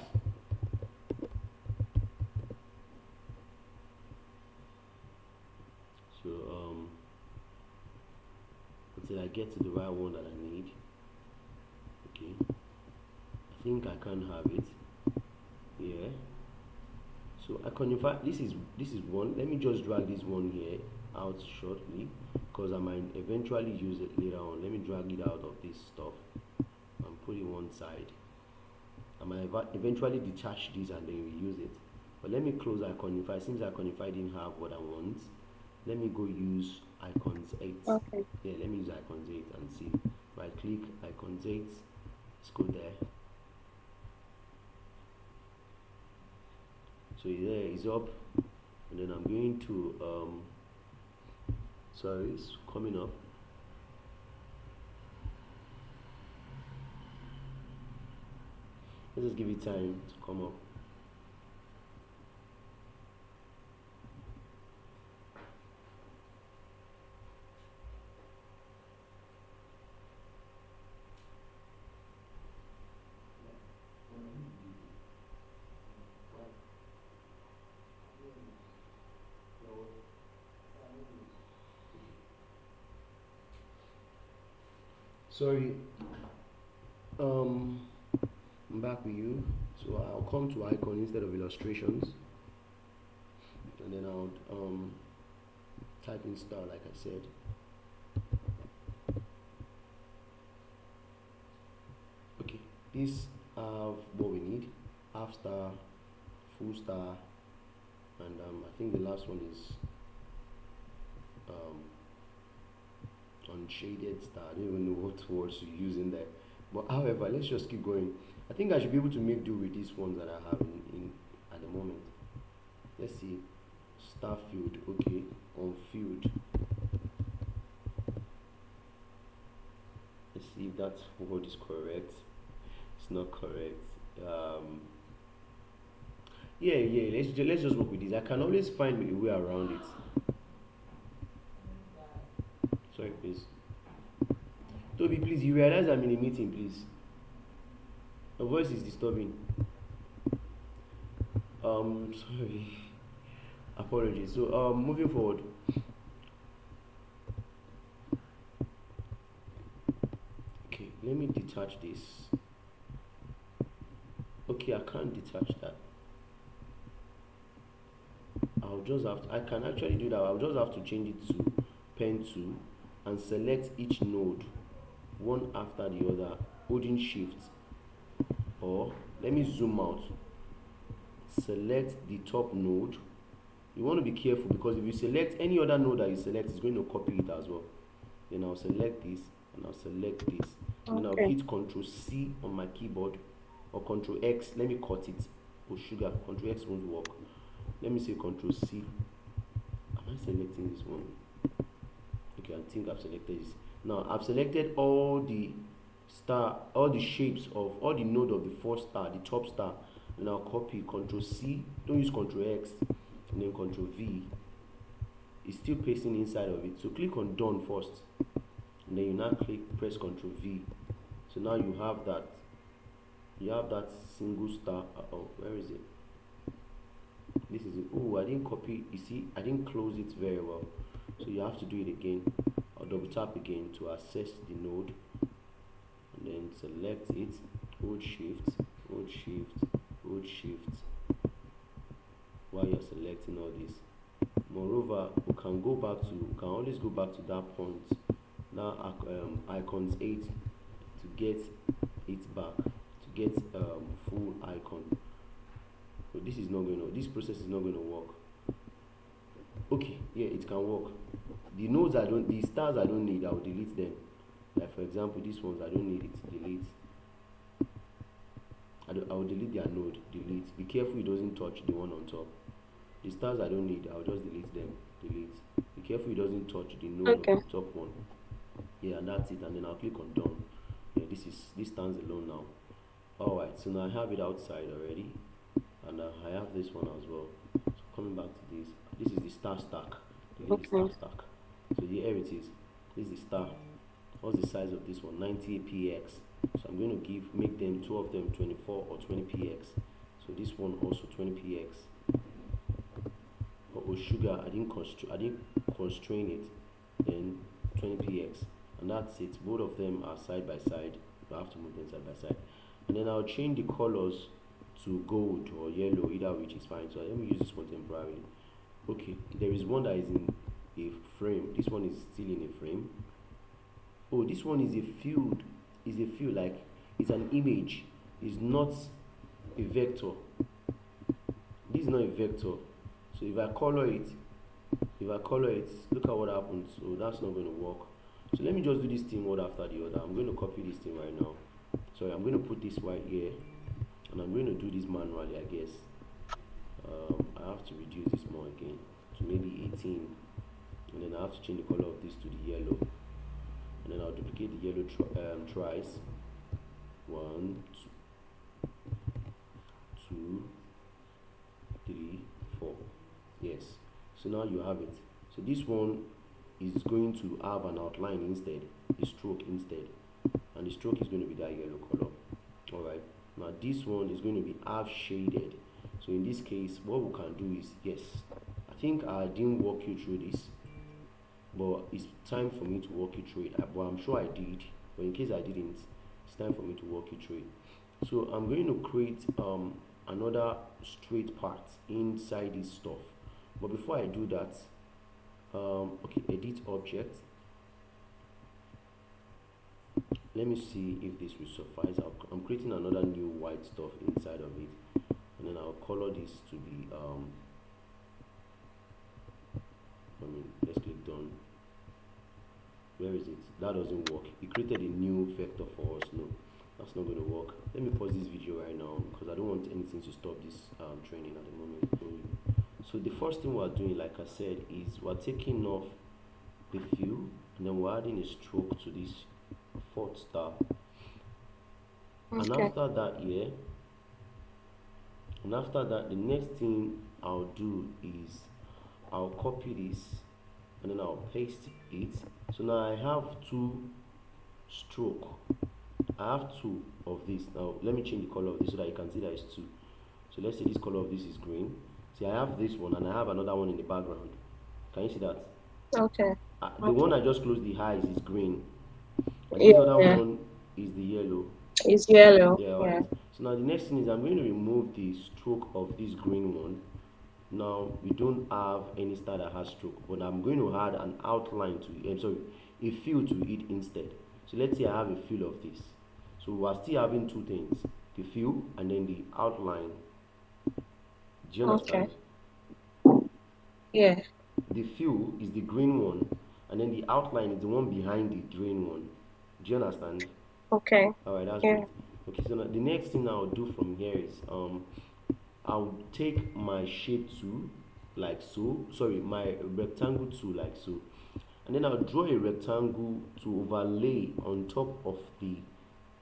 A: So until I get to the right one that I need. Okay, I think I can have it. Yeah. So iconify. This is one. Let me just drag this one here out shortly because I might eventually use it later on. Let me drag it out of this stuff and put it one side. I might eventually detach this and then reuse it. But let me close iconify. Since iconify didn't have what I want, let me go use icons 8.
B: okay,
A: Yeah, let me use icons 8 and see. Right click, icons 8. Let's go there. So there is up, and then I'm going to sorry, it's coming up. Let's just give it time to come up. Sorry, um I'm back with you. So I'll come to icon instead of illustrations, and then I'll type in star like I said. Okay, this have what we need: half star, full star, and I think the last one is um, unshaded star. I don't even know what words to use in there. But however, let's just keep going. I think I should be able to make do with these ones that I have in at the moment. Let's see. Star field, okay. On field. Let's see if that word is correct. It's not correct. Um, yeah. Let's just work with this. I can always find a way around it. Sorry, please. Toby, please. You realize I'm in a meeting, please. Your voice is disturbing. Sorry. Apologies. So, moving forward. Okay, let me detach this. Okay, I can't detach that. I'll just have to, I can actually do that. I'll just have to change it to pen 2 and select each node one after the other, holding shift, or let me zoom out. Select the top node. You want to be careful because if you select any other node that you select, it's going to copy it as well. Then I'll select this and I'll select this, and then I'll
B: Okay.
A: hit Control C on my keyboard, or Control X. Let me cut it. Oh sugar, Control X won't work. Let me say Control C. Am I selecting this one? Okay, I think I've selected this. Now I've selected all the all the shapes of all the node of the first star, the top star. And I'll copy Control C. Don't use Control X, and then Control V. It's still pasting inside of it. So click on Done first, and then you now press Control V. So now you have that. You have that single star. Oh, where is it? This is it. Oh, I didn't copy. You see, I didn't close it very well. So you have to do it again. I'll double tap again to access the node, and then select it. Hold Shift, hold Shift, hold Shift while you're selecting all this. Moreover, we can always go back to that point, that icons 8, to get it back, to get full icon. But this process is not going to work. Okay, yeah, it can work. The stars I don't need, I'll delete them. Like for example, these ones I don't need it, delete. I will delete their node, delete. Be careful it doesn't touch the one on top. The stars I don't need, I'll just delete them, delete. Be careful it doesn't touch the node of
B: Okay.
A: the top one. Yeah, and that's it. And then I'll click on done. Yeah, this stands alone now. Alright, so now I have it outside already, and I have this one as well. So coming back to this is the star stack. Delete the star
B: Okay.
A: stack. So here it is. This is the star. What's the size of this one? 90px. So I'm going to make them two of them 24 or 20px. So this one also 20px. Oh sugar, I didn't constrain it. Then 20px, and that's it. Both of them are side by side. You have to move them side by side, and then I'll change the colors to gold or yellow, either which is fine. So let me use this one temporarily. Okay, there is one that is in a frame. This one is still in a frame. Oh, this one is a field. Is a field, like it's an image. It's not a vector. This is not a vector. So if I color it, look at what happens. So that's not going to work. So let me just do this thing one after the other. I'm going to copy this thing right now. Sorry, I'm going to put this right here, and I'm going to do this manually, I guess. I have to reduce this more again to maybe 18, and then I have to change the color of this to the yellow, and then I'll duplicate the yellow twice. 1, 2, 3, 4. Yes. So now you have it. So this one is going to have an outline instead, a stroke instead, and the stroke is going to be that yellow color. Alright, now this one is going to be half shaded. So in this case, what we can do is, yes, I think I didn't walk you through this, but it's time for me to walk you through it. But I'm sure I did, but in case I didn't, it's time for me to walk you through it. So I'm going to create another straight part inside this stuff. But before I do that, okay, edit object. Let me see if this will suffice. I'm creating another new white stuff inside of it, and then I'll color this to be let's click done. Where is it? That doesn't work. It created a new vector for us. No, that's not going to work. Let me pause this video right now because I don't want anything to stop this training at the moment. So the first thing we're doing, like I said, is we're taking off the fill, and then we're adding a stroke to this fourth star. And
B: Okay.
A: after that, the next thing I'll do is I'll copy this, and then I'll paste it. So now I have two stroke. I have two of this. Now let me change the color of this so that you can see that it's two. So let's say this color of this is green. See, I have this one and I have another one in the background. Can you see that?
B: Okay.
A: The one
B: Okay.
A: I just closed the eyes is green, and this
B: Yeah.
A: other
B: Yeah.
A: one is the yellow.
B: It's yellow.
A: Yeah,
B: Yeah.
A: alright. So now the next thing is I'm going to remove the stroke of this green one. Now we don't have any star that has stroke, but I'm going to add an outline to it. I'm sorry, a fill to it instead. So let's say I have a fill of this. So we are still having two things: the fill and then the outline. Do you
B: Okay.
A: understand?
B: Yeah.
A: The fill is the green one, and then the outline is the one behind the green one. Do you understand?
B: Okay.
A: All right, that's
B: Yeah.
A: great. Okay, so now the next thing I'll do from here is I'll take my shape tool like so, sorry, my rectangle tool like so, and then I'll draw a rectangle to overlay on top of the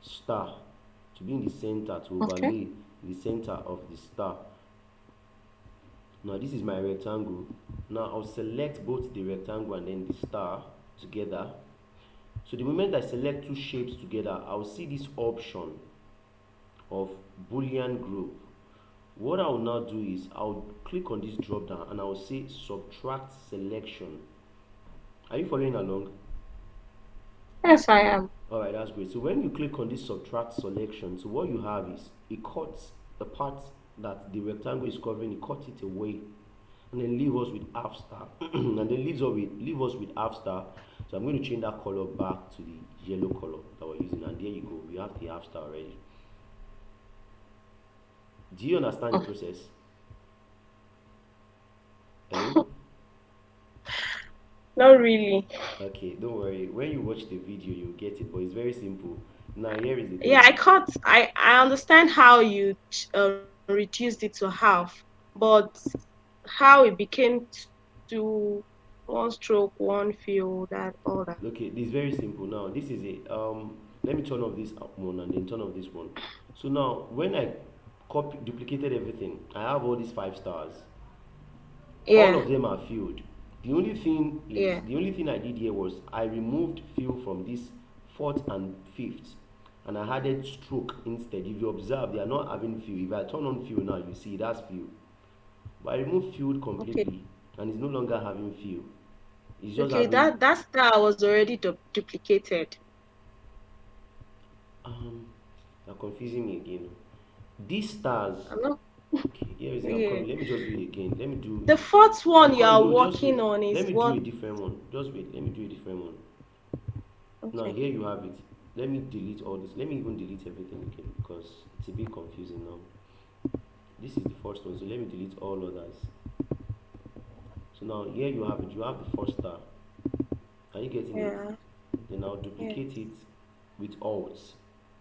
A: star, to be in the center, to
B: Okay.
A: overlay the center of the star. Now this is my rectangle. Now I'll select both the rectangle and then the star together. So the moment I select two shapes together, I'll see this option of Boolean group. What I will now do is I'll click on this drop down and I'll say subtract selection. Are you following along?
B: Yes, I am.
A: Alright, that's great. So when you click on this subtract selection, so what you have is it cuts the part that the rectangle is covering, it cuts it away and then leave us with half star and then leave us with half star. So I'm going to change that color back to the yellow color that we're using, and there you go, we have the half star already. Do you understand the process? Hello?
B: Not really.
A: Okay, don't worry. When you watch the video, you'll get it, but it's very simple. Now, here is the
B: Yeah,
A: thing.
B: I understand how you reduced it to half, but how it became to one stroke, one field, and all that.
A: Okay, this is very simple. Now, this is it. Let me turn off this one and then turn off this one. So now, when I duplicated everything, I have all these five stars. All
B: Yeah.
A: of them are filled.
B: Yeah.
A: The only thing I did here was I removed fill from this fourth and fifth, and I added stroke instead. If you observe, they are not having fill. If I turn on fill now, you see that's fill. But I removed fill
B: Okay.
A: completely, and it's no longer having fill. It's just
B: Okay.
A: having
B: That star was already duplicated.
A: um. You're confusing me again. These stars.
B: I'm not.
A: Okay, here is it. I'm
B: Yeah.
A: coming. Let me just do it again. Let me do.
B: The fourth one
A: I'm
B: you
A: coming.
B: are
A: No, just
B: working
A: wait.
B: on
A: Let
B: is
A: me do a
B: what?
A: different one. Just wait. Let me do a different one. Now
B: Okay.
A: here you have it. Let me delete all this. Let me even delete everything again because it's a bit confusing now. This is the first one, so let me delete all others. So now here you have it. You have the first star. Are you getting it?
B: Yeah.
A: Then I'll
B: Yeah.
A: duplicate it with Alt.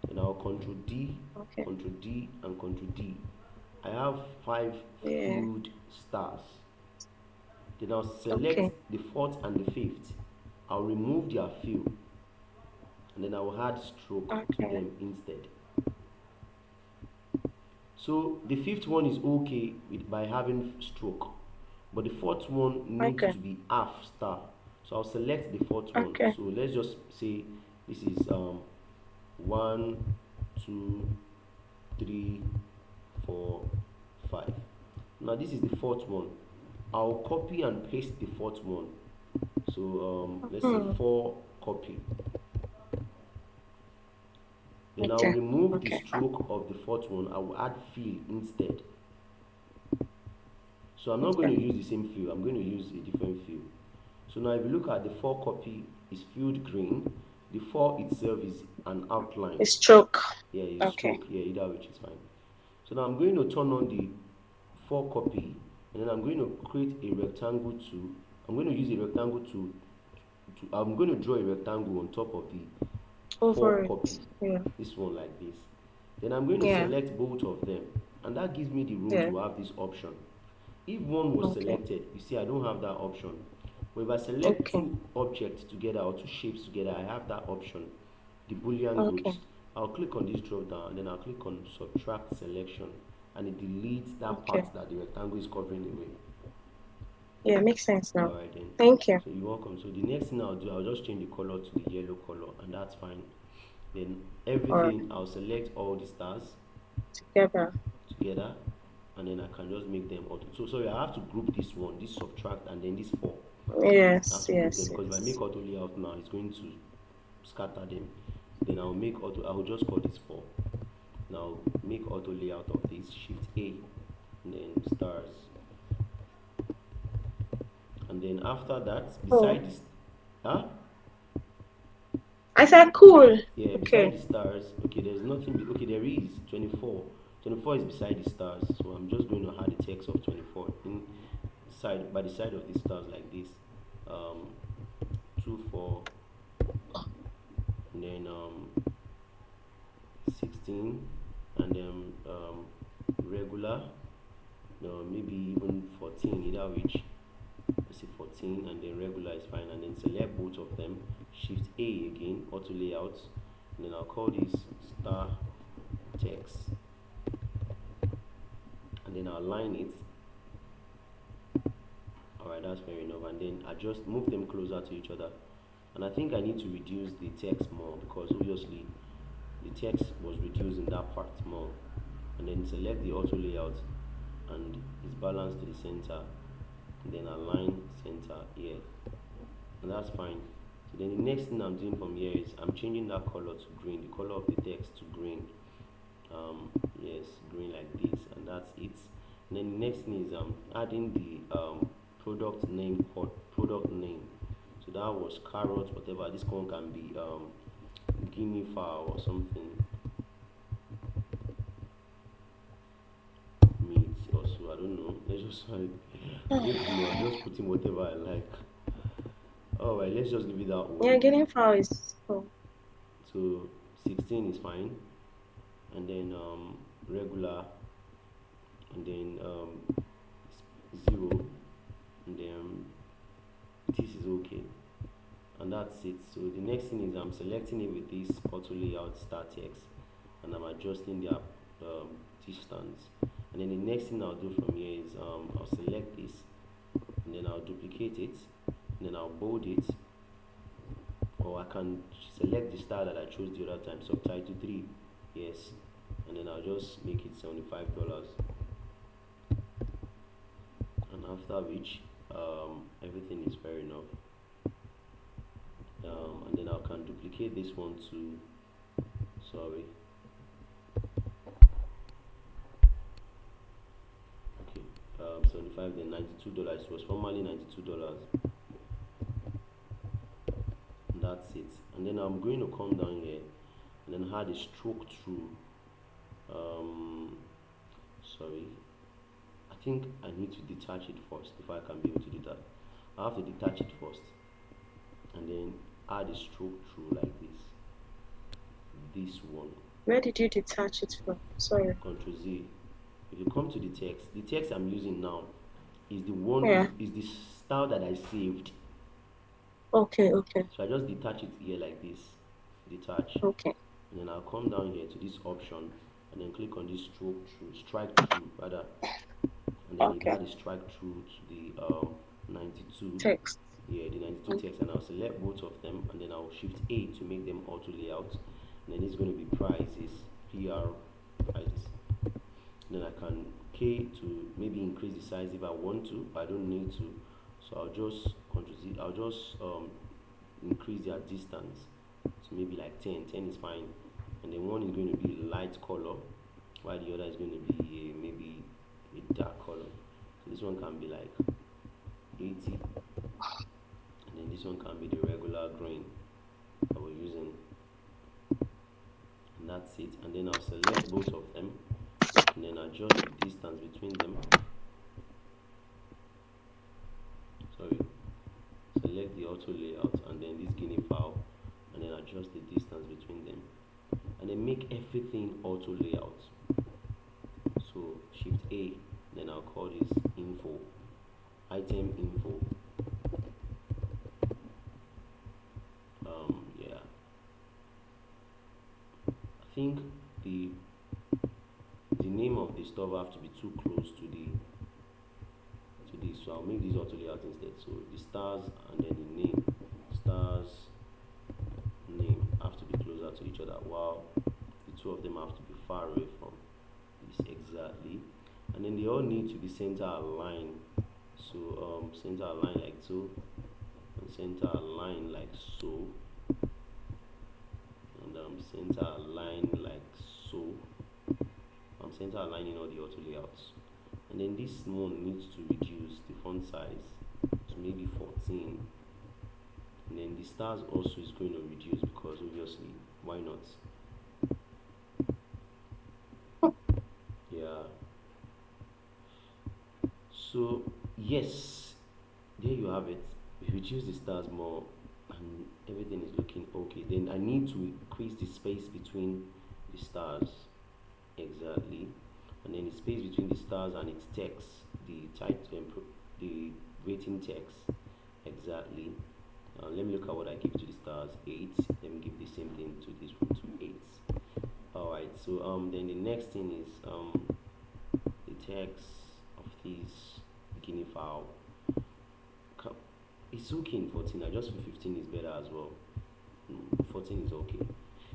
A: Then I'll
B: Okay.
A: Control D, and Control D. I have five
B: Yeah.
A: filled stars. Then I'll select
B: Okay.
A: the fourth and the fifth. I'll remove their fill and then I will add stroke to
B: Okay.
A: them instead. So the fifth one is okay by having stroke, but the fourth one needs
B: Okay.
A: to be half star. So I'll select the fourth one.
B: Okay.
A: So let's just say this is 1, 2, 3, 4, 5. Now this is the fourth one. I'll copy and paste the fourth one. So let's say
B: Hmm.
A: 4 copy. Then I'll
B: Okay.
A: remove the
B: Okay.
A: stroke of the fourth one. I will add fill instead. So I'm not going
B: Okay.
A: to use the same fill. I'm going to use a different fill. So now if you look at the 4 copy is filled green. The 4 itself is an outline.
B: A stroke.
A: Yeah, it's
B: Okay.
A: stroke. Yeah, either which is fine. So now I'm going to turn on the 4 copy and then I'm going to create a rectangle to I'm going to use a rectangle to I'm going to draw a rectangle on top of the 4
B: Over
A: copy,
B: it. Yeah.
A: this one like this. Then I'm going to
B: Yeah.
A: select both of them and that gives me the room
B: Yeah.
A: to have this option. If one was
B: Okay.
A: selected, you see I don't have that option. But if I select
B: Okay.
A: two objects together or two shapes together, I have that option, the Boolean groups.
B: Okay.
A: I'll click on this drop down and then I'll click on subtract selection and it deletes that
B: Okay.
A: part that the rectangle is covering away.
B: Yeah. Makes sense now.
A: Alright then.
B: Thank you.
A: So you're welcome. So the next thing I'll do, I'll just change the color to the yellow color and that's fine. Then
B: All right.
A: everything, I'll select all the stars
B: Together.
A: together and then I can just make them auto. So sorry, I have to group this one, this subtract and then this 4. I have
B: Yes.
A: to group them
B: Yes.
A: because if I
B: Yes.
A: make auto layout now, it's going to scatter them. Then I'll make auto, I'll just call this 4. Now make auto layout of this, shift A and then stars. And then after that,
B: Oh.
A: beside this, huh?
B: I said cool.
A: Yeah, beside
B: Okay.
A: the stars, okay, there's nothing, okay, there is 24. 24 is beside the stars, so I'm just going to add the text of 24 inside, by the side of the stars like this. 2, 4, and then 16, and then regular, maybe even 14, either which. Let's say 14, and then regular is fine, and then select both of them. Shift A again, auto layout, and then I'll call this star text, and then I'll align it. Alright, that's fair enough, and then I just move them closer to each other. And I think I need to reduce the text more, because obviously the text was reduced in that part more. And then select the auto layout, and it's balanced to the center, and then align center here, and that's fine. So then the next thing I'm doing from here is I'm changing that color to green, the color of the text to green. Yes, green like this, and that's it. And then the next thing is adding the product name. So that was carrot, whatever. This one can be guinea fowl or something, meat or so. I don't know. Let's just I don't know. I'm just putting whatever I like. All right, let's just leave it that
B: Yeah,
A: one.
B: getting foul is cool.
A: So 16 is fine, and then regular, and then 0, and then this is okay, and that's it. So the next thing is I'm selecting it with this auto layout star text, and I'm adjusting their distance. And then the next thing I'll do from here is I'll select this, and then I'll duplicate it, and then I'll bold it, or I can select the style that I chose the other time, subtitle 3, yes, and then I'll just make it $75, and after which everything is fair enough. And then I can duplicate this one to, sorry, okay, 75, then $92. It was formerly $92, and that's it. And then I'm going to come down here and then add a stroke through. um Sorry, I think I need to detach it first before I can be able to do that. I have to detach it first, and then add a stroke through like this one.
B: Where did you detach it from? Sorry.
A: Control Z. If you come to the text I'm using now is the one,
B: Yeah.
A: is the style that I saved.
B: Okay, okay,
A: So I just detach it here like this, detach,
B: okay,
A: and then I'll come down here to this option, and then click on this stroke through, strike through rather, and then it
B: okay.
A: had a strike through to the 92.
B: Text.
A: Yeah, the 92
B: Okay.
A: text, and I'll select both of them, and then I'll shift A to make them auto layout, and then it's going to be prices, PR prices. Then I can K to maybe increase the size if I want to, but I don't need to. So I'll just control Z, I'll just increase their distance to maybe like 10. 10 is fine, and then one is going to be light color, while the other is going to be maybe a dark color. So this one can be like 80, and then this one can be the regular green that we're using, and that's it. And then I'll select both of them, and then adjust the distance between them. Sorry, select the auto layout, and then this guinea fowl, and then adjust the distance between them, and then make everything auto layout. So shift A, then I'll call this info, item info. Yeah, I think the the name of the stuff have to be too close to this, so I'll make this auto layout instead. So the stars and then the name, stars name have to be closer to each other, while the two of them have to be far away from this exactly, and then they all need to be center aligned. So center align like so, and center align like so, and center align like so. I'm center aligning all the auto layouts, and then this one needs to reduce the font size to maybe 14, and then the stars also is going to reduce, because obviously why not. Yeah, so yes, there you have it. We reduce the stars more, and everything is looking okay. Okay, then I need to increase the space between the stars exactly, and then the space between the stars and its text, the rating text exactly. Let me look at what I give to the stars. 8. Let me give the same thing to this one, to 8. All right. So then the next thing is the text of this guinea fowl. It's okay in 14. I just feel 15 is better as well. 14 is okay.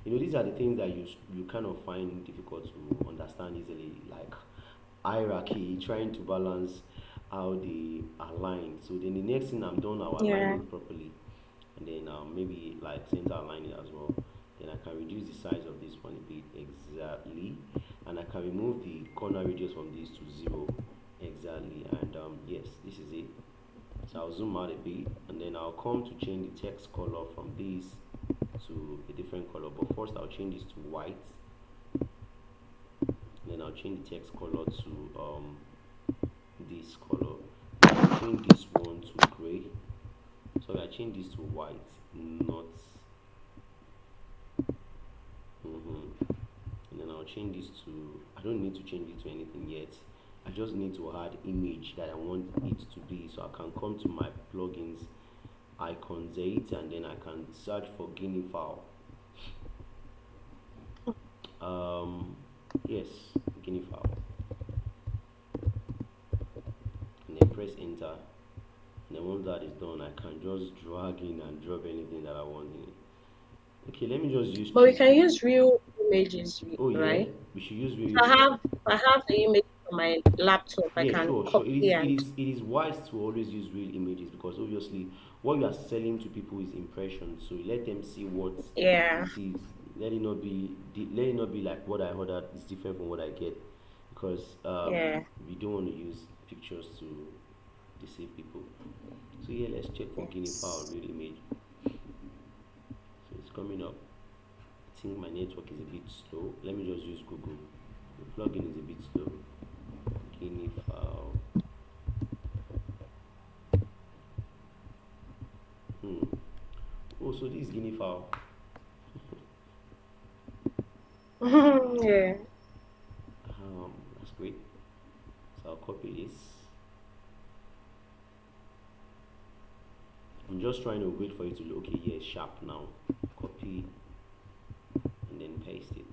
A: These are the things that you kind of find difficult to understand easily, like hierarchy, trying to balance how they align. So then the next thing I'm done, I'll align
B: Yeah.
A: it properly, and then maybe like center align it as well. Then I can reduce the size of this one a bit exactly, and I can remove the corner radius from this to 0 exactly. And yes, this is it. So I'll zoom out a bit, and then I'll come to change the text color from this to a different color. But first I'll change this to white, then I'll change the text color to this color, then I'll change this one to gray. So I change this to white, not and then I'll change this to, I don't need to change it to anything yet. I just need to add image that I want it to be. So I can come to my plugins icons 8, and then I can search for guinea fowl. Yes, guinea fowl, and then press enter. And then once that is done, I can just drag in and drop anything that I want in it. Okay, let me just use
B: But we
A: cheat.
B: can use real images,
A: Oh yeah,
B: right?
A: we should use
B: If
A: real image.
B: I have the image on my laptop, I
A: Yeah,
B: can
A: sure, sure. It is,
B: copy
A: it
B: and
A: is, it is wise to always use real images, because obviously what you are selling to people is impressions. So let them see what
B: yeah,
A: it is. Let it not be like what I ordered is different from what I get, because
B: yeah.
A: we don't want to use pictures to deceive people. So yeah, let's check for guinea fowl
B: Yes.
A: real image. So it's coming up. I think my network is a bit slow. Let me just use Google. The plugin is a bit slow. Guinea fowl. Hmm. Oh, so this is guinea fowl.
B: Yeah.
A: That's great. So I'll copy this. I'm just trying to wait for it to look. Okay, yeah, it's sharp now. Copy and then paste it.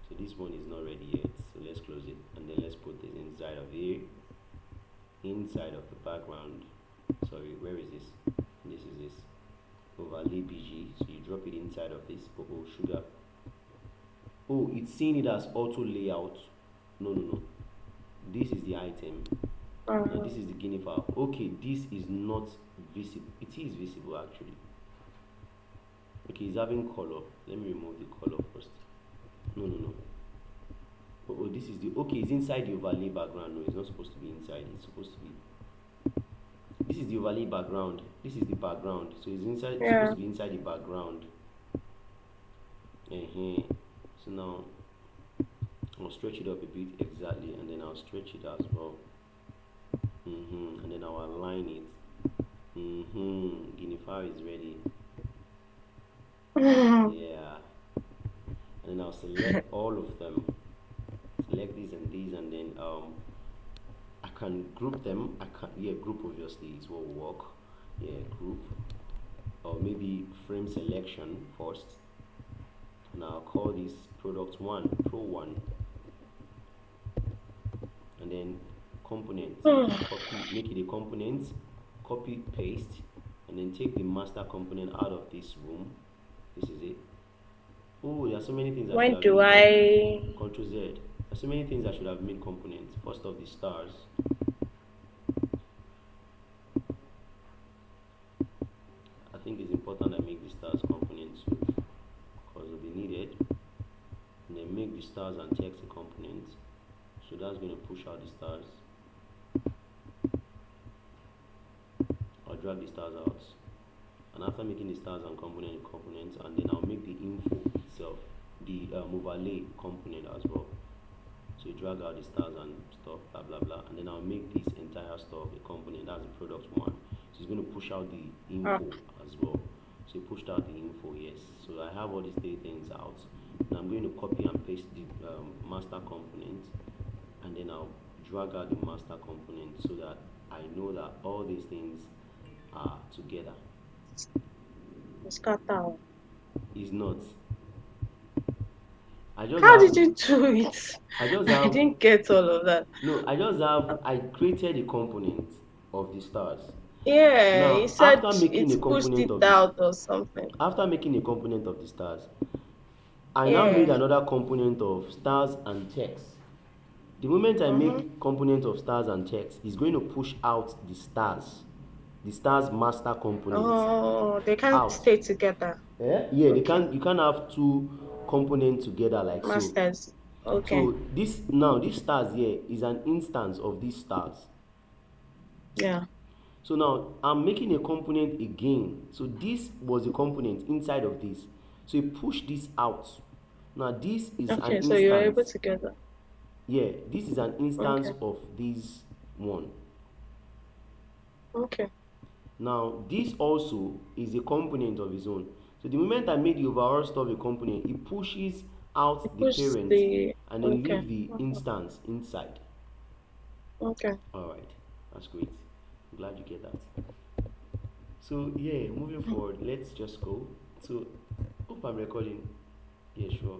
A: So this one is not ready yet. So let's close it, and then let's put this inside of here, inside of the background. Sorry, where is this? This is this overlay BG. So you drop it inside of this. Oh, sugar. Oh, it's seeing it as auto layout. No, no, no. This is the item. Now
B: Uh,
A: this is the guinea fowl. Okay, this is not visible. It is visible actually. Okay, it's having color. Let me remove the color first. No, no, no. Oh, this is the, okay, it's inside the overlay background. No, it's not supposed to be inside. It's supposed to be, this is the overlay background. This is the background. So it's inside, it's supposed
B: yeah.
A: to be inside the background. So now I'll stretch it up a bit exactly, and then I'll stretch it as well. And then I'll align it. Guinea fowl is ready. Yeah. And then I'll select all of them. Select these and these, and then I can group them. I can, yeah, group obviously is what will work. Yeah, group, or maybe frame selection first. And I'll call this product one, pro one, and then component. Copy, make it a component. Copy, paste, and then take the master component out of this room. This is it. Oh, there are so many things I should
B: When
A: have
B: do
A: made.
B: I?
A: Control Z. There's so many things I should have made components. First of the stars. I think it's important I make the stars components too, because they'll be needed. And then make the stars and text a component. So that's going to push out the stars. I'll drag the stars out. And after making the stars and components, and then I'll make the info itself, the overlay component as well. So you drag out the stars and stuff, blah blah blah, and then I'll make this entire stuff a component. That's the product one. So it's going to push out the
B: Oh,
A: info as well. So you push pushed out the info, yes. So I have all these three things out. And I'm going to copy and paste the master component, and then I'll drag out the master component so that I know that all these things are together.
B: Scatter.
A: Is not. I just
B: How
A: have
B: did you do it?
A: I just
B: I
A: have
B: didn't get all of that.
A: no, I created a component of the stars.
B: Yeah, he
A: Now,
B: said it's pushed it out or something.
A: after making a component of the stars, I now made
B: Yeah.
A: another component of stars and text. The moment I
B: Mm-hmm.
A: make component of stars and text, it's going to push out the stars master component
B: Oh, they can't
A: out.
B: stay together.
A: Yeah, they
B: Okay.
A: can't you can't have two components together like so.
B: Masters. Okay.
A: So this stars here is an instance of these stars.
B: Yeah.
A: So now I'm making a component again. So this was a component inside of this. So you push this out. Now this is an
B: Okay. So you're able
A: instance.
B: to get that.
A: Yeah, this is an instance
B: Okay.
A: of this one.
B: Okay.
A: Now this also is a component of its own. So the moment I made the overall stuff a component, it pushes
B: You
A: out the
B: push
A: parent
B: the.
A: and then
B: Okay.
A: leave the
B: Mhm.
A: instance inside.
B: Okay.
A: Alright, that's great. I'm glad you get that. So yeah, moving forward, let's just go. So hope I'm recording. Yeah, sure.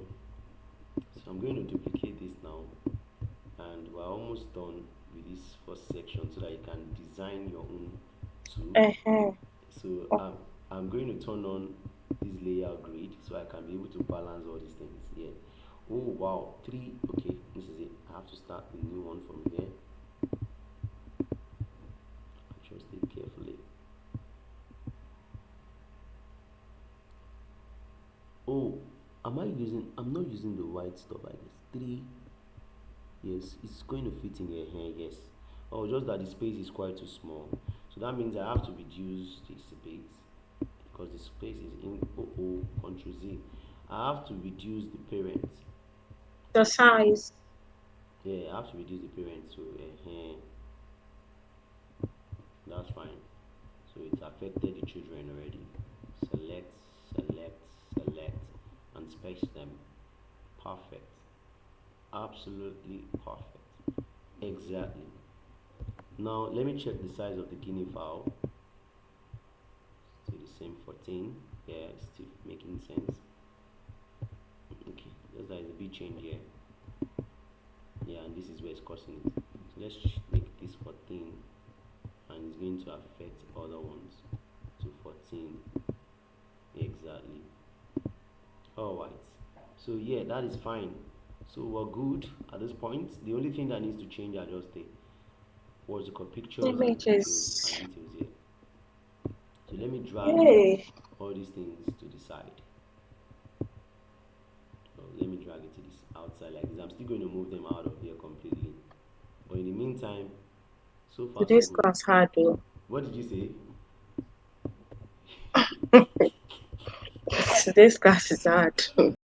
A: So I'm going to duplicate this now, and we're almost done with this first section so that you can design your own too.
B: Uh-huh.
A: So I'm going to turn on this layer grid so I can be able to balance all these things. Yeah. Oh wow, three. Okay, this is it. I have to start a new one from here. Adjust it carefully. Oh, am I using? I'm not using the white stuff. I guess three. Yes, it's going to fit in here. Yes. Oh, just that the space is quite too small. So that means I have to reduce the space because the space is in Control Z. I have to reduce the parent.
B: The size.
A: Yeah, I have to reduce the parent. So that's fine. So it's affected the children already. Select, select, select, and space them. Perfect. Absolutely perfect. Exactly. Now let me check the size of the Guinea fowl. Still the same 14. Yeah, it's still making sense. Okay, just that is a bit change here. Yeah, and this is where it's causing it. So let's make this 14, and it's going to affect other ones to 14. Exactly. Alright. So yeah, that is fine. So we're good at this point. The only thing that needs to change are just the what's it called, pictures
B: Images.
A: and details here. So let me drag
B: Yay.
A: all these things to the side. So let me drag it to this outside like this. I'm still going to move them out of here completely. But in the meantime, so far so
B: Today's
A: good.
B: class hard though.
A: What did you say?
B: Today's class is hard.